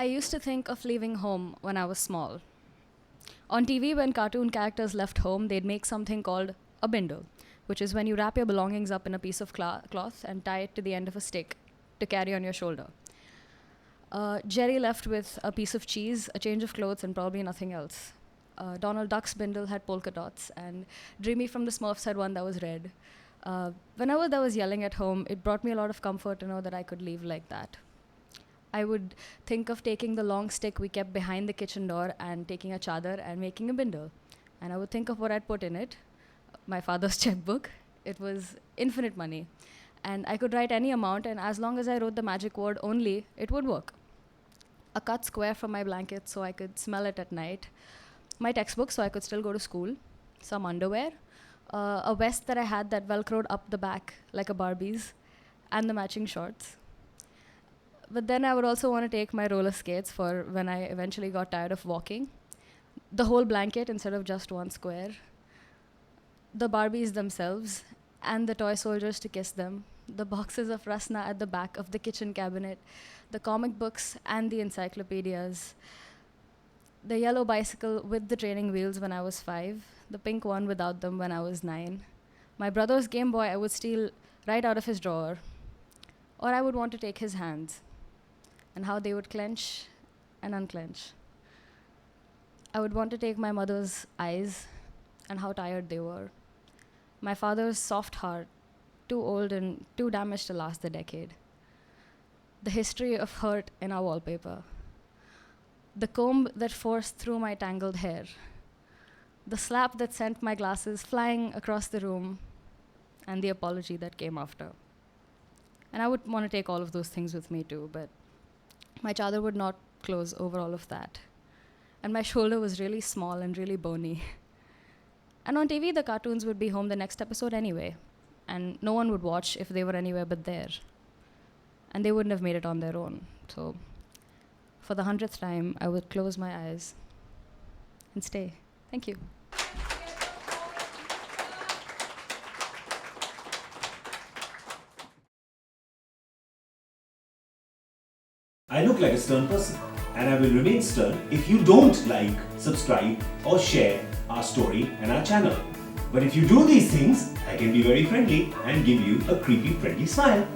I used to think of leaving home when I was small. On TV, when cartoon characters left home, they'd make something called a bindle, which is when you wrap your belongings up in a piece of cloth and tie it to the end of a stick to carry on your shoulder. Jerry left with a piece of cheese, a change of clothes, and probably nothing else. Donald Duck's bindle had polka dots, and Dreamy from the Smurfs had one that was red. Whenever there was yelling at home, it brought me a lot of comfort to know that I could leave like that. I would think of taking the long stick we kept behind the kitchen door and taking a chadar and making a bindle. And I would think of what I'd put in it, my father's checkbook. It was infinite money. And I could write any amount, and as long as I wrote the magic word only, it would work. A cut square from my blanket so I could smell it at night, my textbook so I could still go to school, some underwear, a vest that I had that velcroed up the back like a Barbie's, and the matching shorts. But then I would also want to take my roller skates for when I eventually got tired of walking. The whole blanket instead of just one square. The Barbies themselves, and the toy soldiers to kiss them. The boxes of Rasna at the back of the kitchen cabinet. The comic books and the encyclopedias. The yellow bicycle with the training wheels when I was 5. The pink one without them when I was 9. My brother's Game Boy I would steal right out of his drawer. Or I would want to take his hands and how they would clench and unclench. I would want to take my mother's eyes and how tired they were. My father's soft heart, too old and too damaged to last the decade. The history of hurt in our wallpaper. The comb that forced through my tangled hair. The slap that sent my glasses flying across the room, and the apology that came after. And I would want to take all of those things with me too, but my chadar would not close over all of that. And my shoulder was really small and really bony. And on TV, the cartoons would be home the next episode anyway, and no one would watch if they were anywhere but there. And they wouldn't have made it on their own. So for the 100th time, I would close my eyes and stay. Thank you. I look like a stern person, and I will remain stern if you don't like, subscribe, or share our story and our channel. But if you do these things, I can be very friendly and give you a creepy friendly smile.